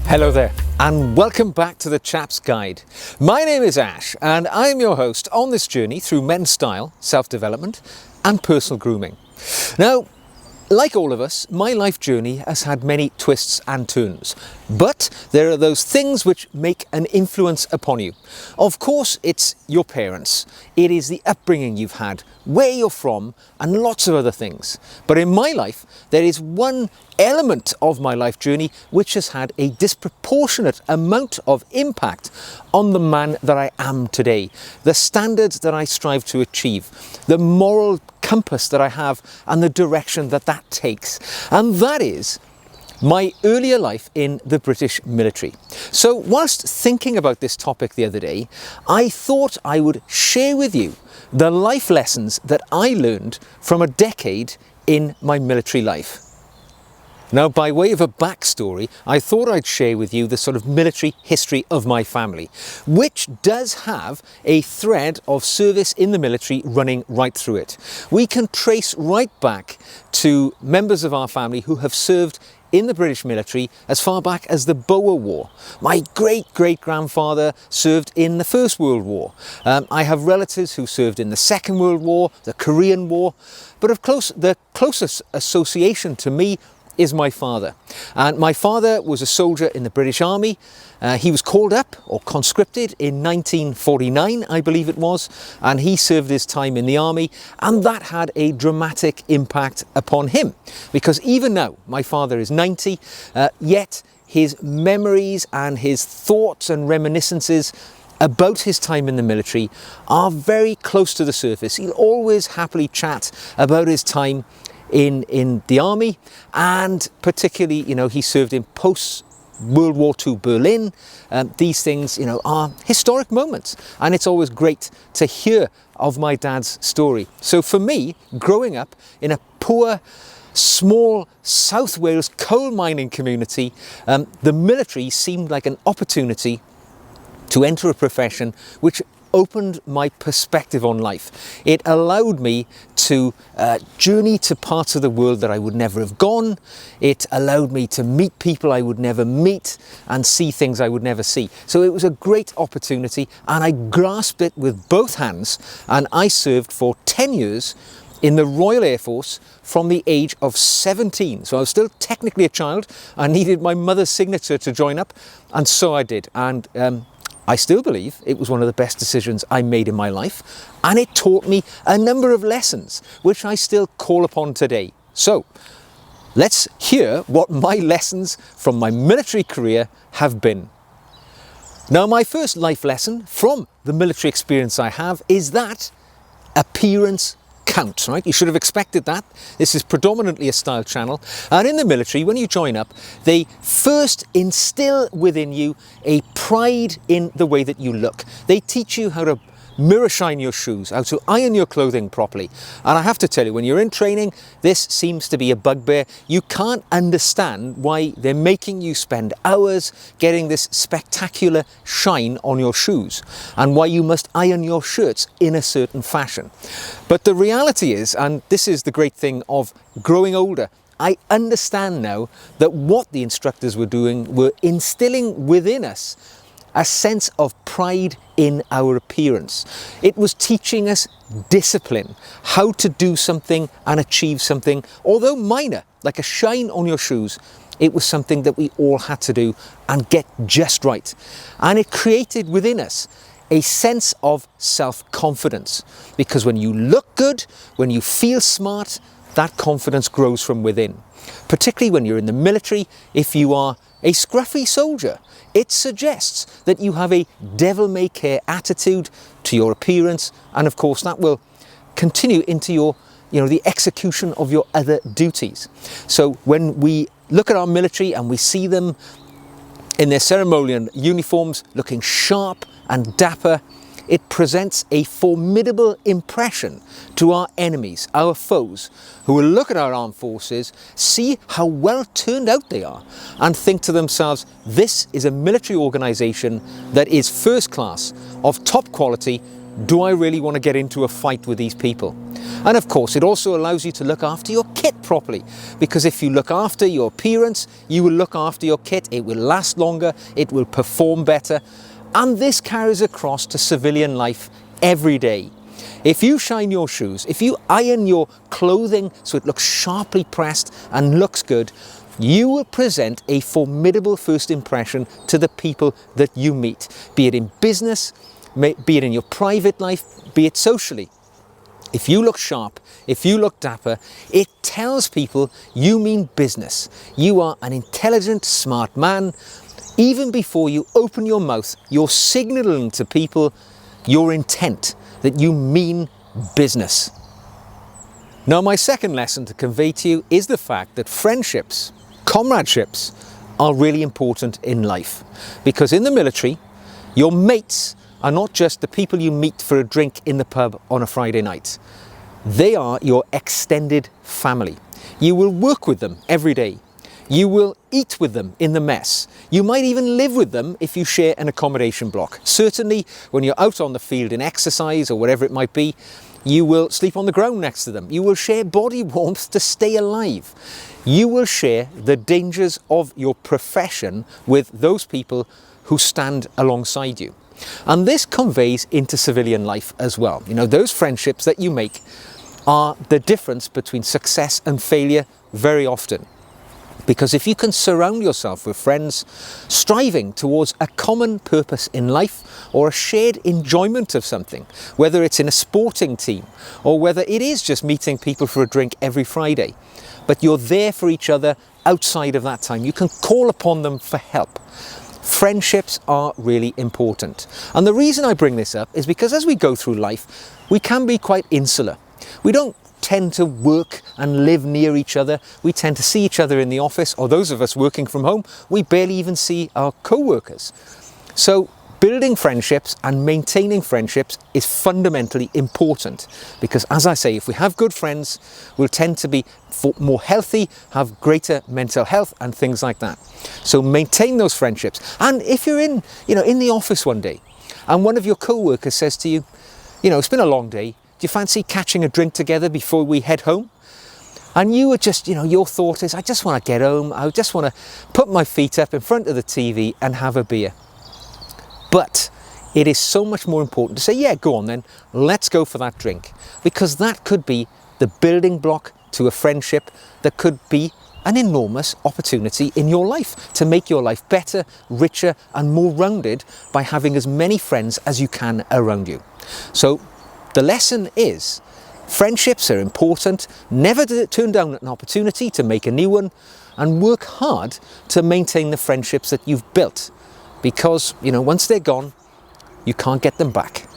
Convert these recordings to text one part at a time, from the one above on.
Hello there, and welcome back to the Chaps Guide. My name is Ash, and I am your host on this journey through men's style, self-development, and personal grooming. Now, like all of us, my life journey has had many twists and turns, but there are those things which make an influence upon you. Of course, it's your parents, it is the upbringing you've had, where you're from, and lots of other things. But in my life, there is one element of my life journey which has had a disproportionate amount of impact on the man that I am today, the standards that I strive to achieve, the moral compass that I have, and the direction that that takes. And that is my earlier life in the British military. So whilst thinking about this topic the other day, I thought I would share with you the life lessons that I learned from a decade in my military life. Now, by way of a backstory, I thought I'd share with you the sort of military history of my family, which does have a thread of service in the military running right through it. We can trace right back to members of our family who have served in the British military as far back as the Boer War. My great-great-grandfather served in the First World War. I have relatives who served in the Second World War, the Korean War, but of course the closest association to me is my father. And my father was a soldier in the British Army. He was called up or conscripted in 1949, I believe it was, and he served his time in the army, and that had a dramatic impact upon him. Because even now, my father is 90, yet his memories and his thoughts and reminiscences about his time in the military are very close to the surface. He'll always happily chat about his time in the army, and particularly, he served in post-World War II Berlin. These things, are historic moments, and it's always great to hear of my dad's story. So for me, growing up in a poor, small South Wales coal mining community, the military seemed like an opportunity to enter a profession which opened my perspective on life. It allowed me to journey to parts of the world that I would never have gone. It allowed me to meet people I would never meet and see things I would never see. So it was a great opportunity, and I grasped it with both hands, and I served for 10 years in the Royal Air Force from the age of 17. So I was still technically a child. I needed my mother's signature to join up, and so I did. And I still believe it was one of the best decisions I made in my life, and it taught me a number of lessons which I still call upon today. So let's hear what my lessons from my military career have been. Now, my first life lesson from the military experience I have is that appearance counts, right? You should have expected that. This is predominantly a style channel, and in the military, when you join up, they first instill within you a pride in the way that you look. They teach you how to mirror shine your shoes, how to iron your clothing properly. And I have to tell you, when you're in training, this seems to be a bugbear. You can't understand why they're making you spend hours getting this spectacular shine on your shoes, and why you must iron your shirts in a certain fashion. But the reality is, and this is the great thing of growing older, I understand now that what the instructors were doing were instilling within us a sense of pride in our appearance. It was teaching us discipline, how to do something and achieve something, although minor, like a shine on your shoes. It was something that we all had to do and get just right. And it created within us a sense of self-confidence, because when you look good, when you feel smart, that confidence grows from within. Particularly when you're in the military, if you are a scruffy soldier, it suggests that you have a devil-may-care attitude to your appearance, and of course that will continue into your, the execution of your other duties. So when we look at our military and we see them in their ceremonial uniforms looking sharp and dapper, it presents a formidable impression to our enemies, our foes, who will look at our armed forces, see how well turned out they are, and think to themselves, this is a military organisation that is first class, of top quality. Do I really want to get into a fight with these people? And of course, it also allows you to look after your kit properly, because if you look after your appearance, you will look after your kit, it will last longer, it will perform better, and this carries across to civilian life every day. If you shine your shoes, if you iron your clothing so it looks sharply pressed and looks good, you will present a formidable first impression to the people that you meet, be it in business, be it in your private life, be it socially. If you look sharp, if you look dapper, it tells people you mean business. You are an intelligent, smart man. Even before you open your mouth, you're signaling to people your intent, that you mean business. Now, my second lesson to convey to you is the fact that friendships, comradeships, are really important in life. Because in the military, your mates are not just the people you meet for a drink in the pub on a Friday night. They are your extended family. You will work with them every day. You will eat with them in the mess. You might even live with them if you share an accommodation block. Certainly, when you're out on the field in exercise or whatever it might be, you will sleep on the ground next to them. You will share body warmth to stay alive. You will share the dangers of your profession with those people who stand alongside you. And this conveys into civilian life as well. You know, those friendships that you make are the difference between success and failure very often. Because if you can surround yourself with friends striving towards a common purpose in life or a shared enjoyment of something, whether it's in a sporting team or whether it is just meeting people for a drink every Friday, but you're there for each other outside of that time, you can call upon them for help. Friendships are really important. And the reason I bring this up is because as we go through life, we can be quite insular. We don't tend to work and live near each other. We tend to see each other in the office, or those of us working from home, we barely even see our co-workers. So building friendships and maintaining friendships is fundamentally important, because as I say, if we have good friends, we'll tend to be more healthy, have greater mental health and things like that. So maintain those friendships. And if you're in the office one day and one of your co-workers says to you, it's been a long day, do you fancy catching a drink together before we head home? And you were just, your thought is, I just want to get home. I just want to put my feet up in front of the TV and have a beer. But it is so much more important to say, yeah, go on then, let's go for that drink. Because that could be the building block to a friendship that could be an enormous opportunity in your life to make your life better, richer and more rounded by having as many friends as you can around you. So the lesson is, friendships are important, never turn down an opportunity to make a new one, and work hard to maintain the friendships that you've built. Because, once they're gone, you can't get them back.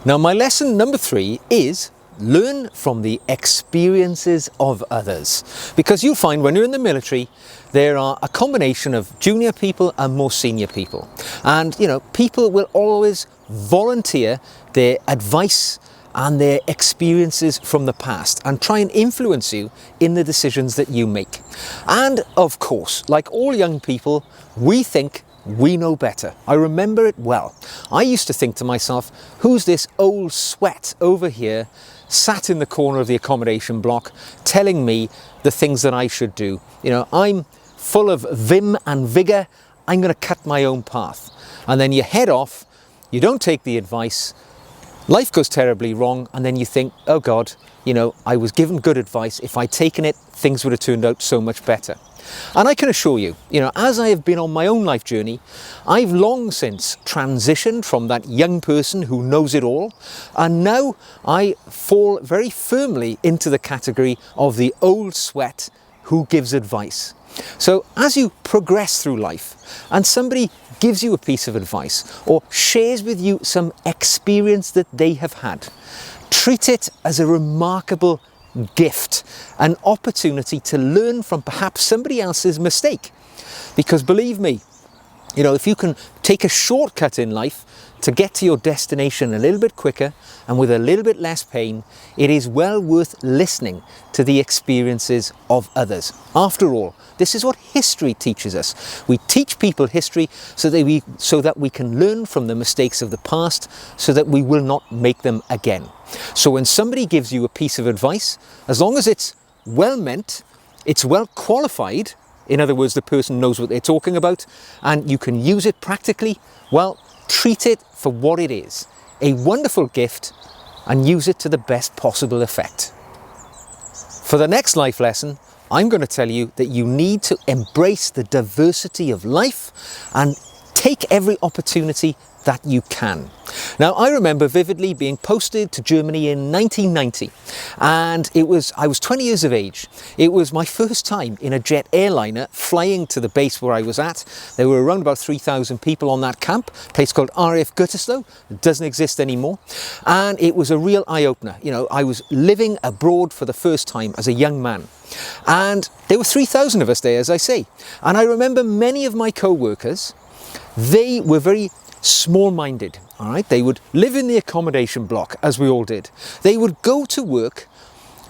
Now, my lesson number 3 is learn from the experiences of others. Because you'll find when you're in the military, there are a combination of junior people and more senior people. And, people will always volunteer their advice and their experiences from the past and try and influence you in the decisions that you make. And of course, like all young people, we think we know better. I remember it well. I used to think to myself, who's this old sweat over here sat in the corner of the accommodation block telling me the things that I should do? I'm full of vim and vigour, I'm going to cut my own path. And then you head off, you don't take the advice, life goes terribly wrong, and then you think, oh God, I was given good advice. If I'd taken it, things would have turned out so much better. And I can assure you, as I have been on my own life journey, I've long since transitioned from that young person who knows it all, and now I fall very firmly into the category of the old sweat who gives advice. So as you progress through life and somebody gives you a piece of advice or shares with you some experience that they have had, treat it as a remarkable gift, an opportunity to learn from perhaps somebody else's mistake. Because believe me, You know, if you can take a shortcut in life to get to your destination a little bit quicker and with a little bit less pain, it is well worth listening to the experiences of others. After all, this is what history teaches us. We teach people history so that we can learn from the mistakes of the past so that we will not make them again. So when somebody gives you a piece of advice, as long as it's well meant, it's well qualified, in other words, the person knows what they're talking about, and you can use it practically, well, treat it for what it is, a wonderful gift, and use it to the best possible effect. For the next life lesson, I'm going to tell you that you need to embrace the diversity of life and take every opportunity that you can. Now, I remember vividly being posted to Germany in 1990, and I was 20 years of age. It was my first time in a jet airliner flying to the base where I was at. There were around about 3,000 people on that camp, a place called RAF Gütersloh. It doesn't exist anymore. And it was a real eye-opener. You know, I was living abroad for the first time as a young man. And there were 3,000 of us there, as I say. And I remember many of my co-workers, they were very small-minded, all right? They would live in the accommodation block, as we all did. They would go to work,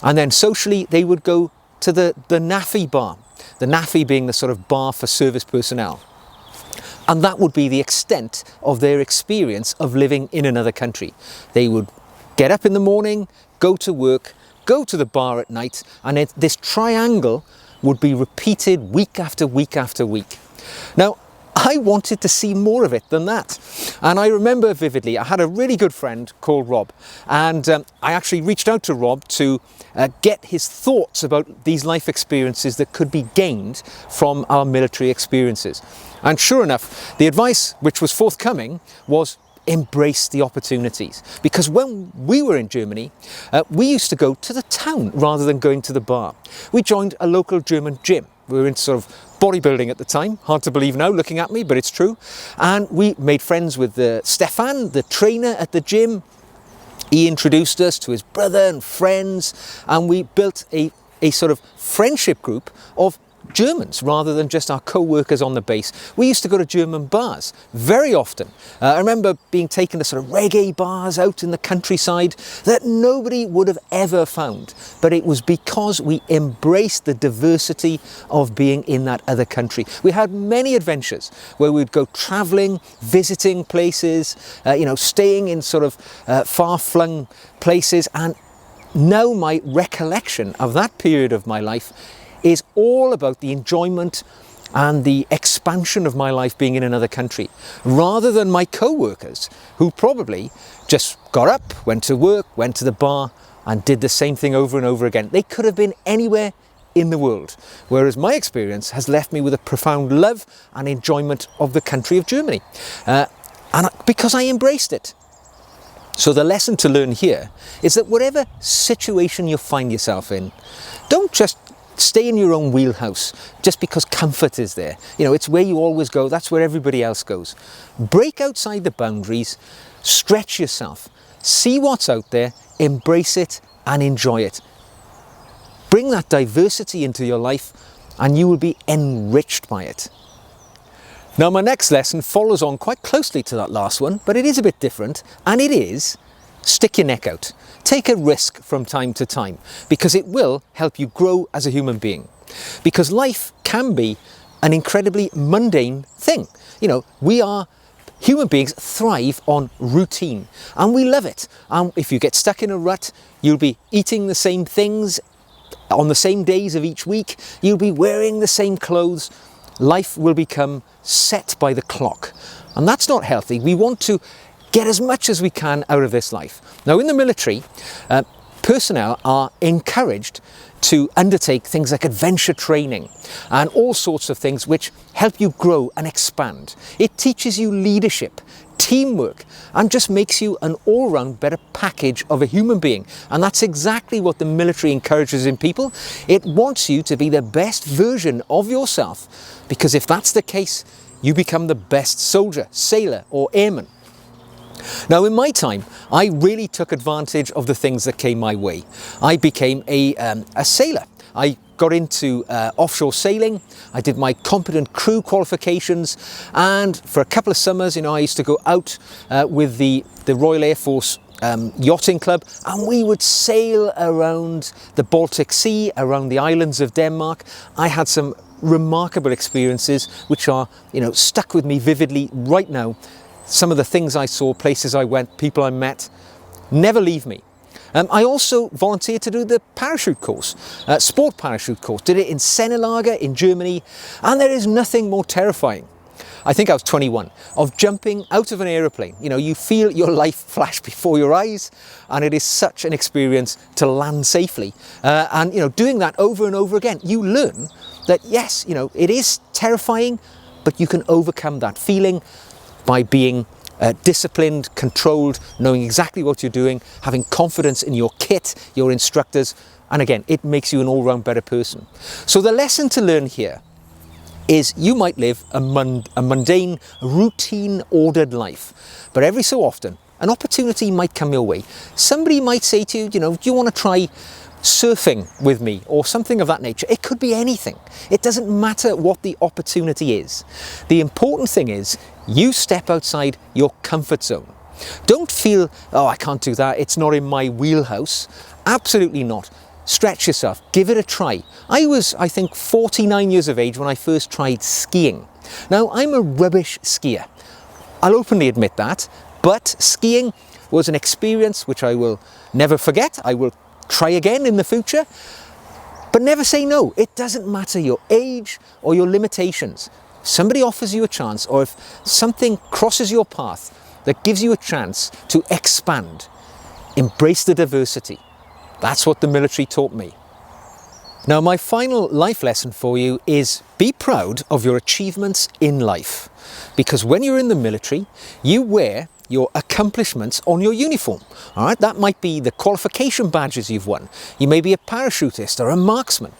and then socially they would go to the NAFI bar, the NAFI being the sort of bar for service personnel. And that would be the extent of their experience of living in another country. They would get up in the morning, go to work, go to the bar at night, and this triangle would be repeated week after week after week. Now, I wanted to see more of it than that. And I remember vividly, I had a really good friend called Rob, and I actually reached out to Rob to get his thoughts about these life experiences that could be gained from our military experiences. And sure enough, the advice which was forthcoming was embrace the opportunities. Because when we were in Germany, we used to go to the town rather than going to the bar. We joined a local German gym. We were into sort of bodybuilding at the time, hard to believe now looking at me, but it's true. And we made friends with Stefan, the trainer at the gym. He introduced us to his brother and friends, and we built a sort of friendship group of Germans rather than just our co-workers on the base. We used to go to German bars very often. I remember being taken to sort of reggae bars out in the countryside that nobody would have ever found, but it was because we embraced the diversity of being in that other country. We had many adventures where we'd go traveling, visiting places, staying in sort of far-flung places, and now my recollection of that period of my life is all about the enjoyment and the expansion of my life being in another country, rather than my co-workers who probably just got up, went to work, went to the bar and did the same thing over and over again. They could have been anywhere in the world, whereas my experience has left me with a profound love and enjoyment of the country of Germany, because I embraced it. So the lesson to learn here is that whatever situation you find yourself in, don't just stay in your own wheelhouse just because comfort is there. It's where you always go, that's where everybody else goes. Break outside the boundaries, stretch yourself, see what's out there, embrace it and enjoy it. Bring that diversity into your life and you will be enriched by it. Now, my next lesson follows on quite closely to that last one, but it is a bit different, and it is stick your neck out. Take a risk from time to time, because it will help you grow as a human being. Because life can be an incredibly mundane thing. Human beings thrive on routine, and we love it. And if you get stuck in a rut, you'll be eating the same things on the same days of each week. You'll be wearing the same clothes. Life will become set by the clock, and that's not healthy. We want to get as much as we can out of this life. Now, in the military, personnel are encouraged to undertake things like adventure training and all sorts of things which help you grow and expand. It teaches you leadership, teamwork, and just makes you an all-round better package of a human being. And that's exactly what the military encourages in people. It wants you to be the best version of yourself, because if that's the case, you become the best soldier, sailor, or airman. Now, in my time, I really took advantage of the things that came my way. I became a sailor. I got into offshore sailing. I did my competent crew qualifications, and for a couple of summers, I used to go out with the Royal Air Force yachting club, and we would sail around the Baltic Sea, around the islands of Denmark. I had some remarkable experiences which are, stuck with me vividly right now. Some of the things I saw, places I went, people I met, never leave me. I also volunteered to do the parachute course, sport parachute course. Did it in Sennelager in Germany, and there is nothing more terrifying. I think I was 21, of jumping out of an aeroplane. You feel your life flash before your eyes, and it is such an experience to land safely. And doing that over and over again, you learn that yes, it is terrifying, but you can overcome that feeling by being disciplined, controlled, knowing exactly what you're doing, having confidence in your kit, your instructors, and again, it makes you an all-round better person. So the lesson to learn here is you might live a mundane, routine, ordered life, but every so often an opportunity might come your way. Somebody might say to you, do you want to try surfing with me, or something of that nature? It could be anything. It doesn't matter what the opportunity is. The important thing is you step outside your comfort zone. Don't feel, oh, I can't do that, it's not in my wheelhouse. Absolutely not. Stretch yourself, give it a try. I was, I think, 49 years of age when I first tried skiing. Now, I'm a rubbish skier. I'll openly admit that, but skiing was an experience which I will never forget. I will try again in the future, but never say no. It doesn't matter your age or your limitations. If somebody offers you a chance, or if something crosses your path that gives you a chance to expand, embrace the diversity. That's what the military taught me. Now, my final life lesson for you is be proud of your achievements in life, because when you're in the military, you wear your accomplishments on your uniform. All right, that might be the qualification badges you've won. You may be a parachutist or a marksman,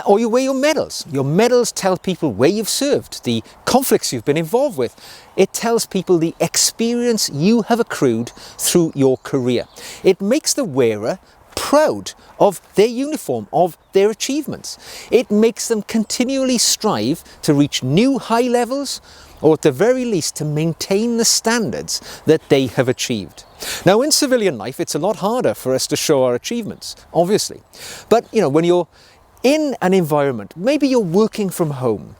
or you wear your medals. Your medals tell people where you've served, the conflicts you've been involved with. It tells people the experience you have accrued through your career. It makes the wearer proud of their uniform, of their achievements. It makes them continually strive to reach new high levels, or at the very least to maintain the standards that they have achieved. Now, in civilian life, it's a lot harder for us to show our achievements, obviously. But, when you're in an environment, maybe you're working from home,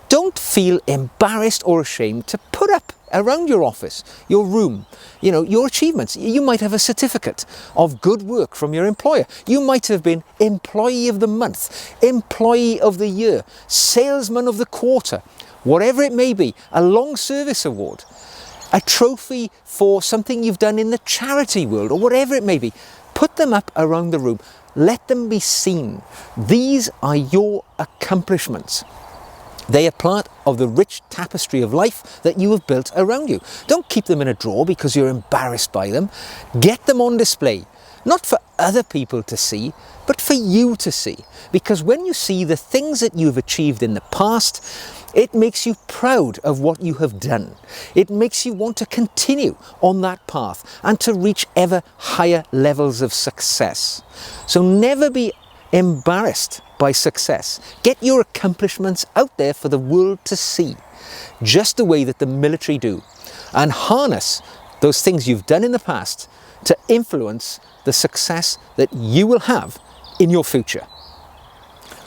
don't feel embarrassed or ashamed to put up around your office, your room, your achievements. You might have a certificate of good work from your employer. You might have been Employee of the Month, Employee of the Year, Salesman of the Quarter, whatever it may be, a long service award, a trophy for something you've done in the charity world, or whatever it may be. Put them up around the room. Let them be seen. These are your accomplishments. They are part of the rich tapestry of life that you have built around you. Don't keep them in a drawer because you're embarrassed by them. Get them on display, not for other people to see, but for you to see. Because when you see the things that you've achieved in the past, it makes you proud of what you have done. It makes you want to continue on that path and to reach ever higher levels of success. So never be embarrassed by success. Get your accomplishments out there for the world to see, just the way that the military do, and harness those things you've done in the past to influence the success that you will have in your future.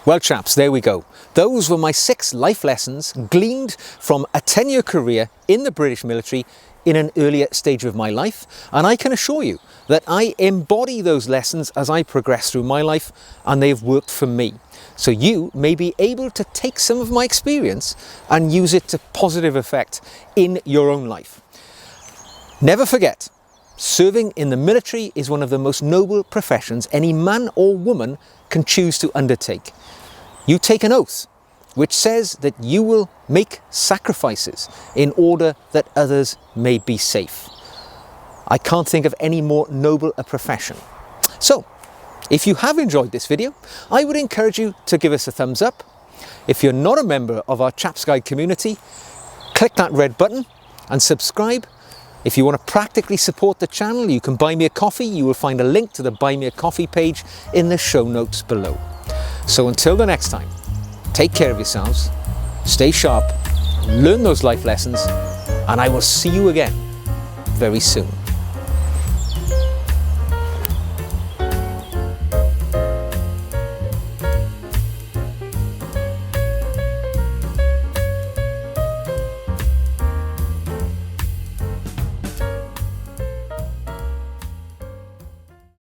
Well, chaps, there we go. Those were my 6 life lessons gleaned from a 10-year career in the British military in an earlier stage of my life, and I can assure you that I embody those lessons as I progress through my life, and they've worked for me. So you may be able to take some of my experience and use it to positive effect in your own life. Never forget, serving in the military is one of the most noble professions any man or woman can choose to undertake. You take an oath which says that you will make sacrifices in order that others may be safe. I can't think of any more noble a profession. So, if you have enjoyed this video, I would encourage you to give us a thumbs up. If you're not a member of our Chaps Guide community, click that red button and subscribe. If you want to practically support the channel, you can buy me a coffee. You will find a link to the Buy Me a Coffee page in the show notes below. So until the next time, take care of yourselves, stay sharp, learn those life lessons, and I will see you again very soon.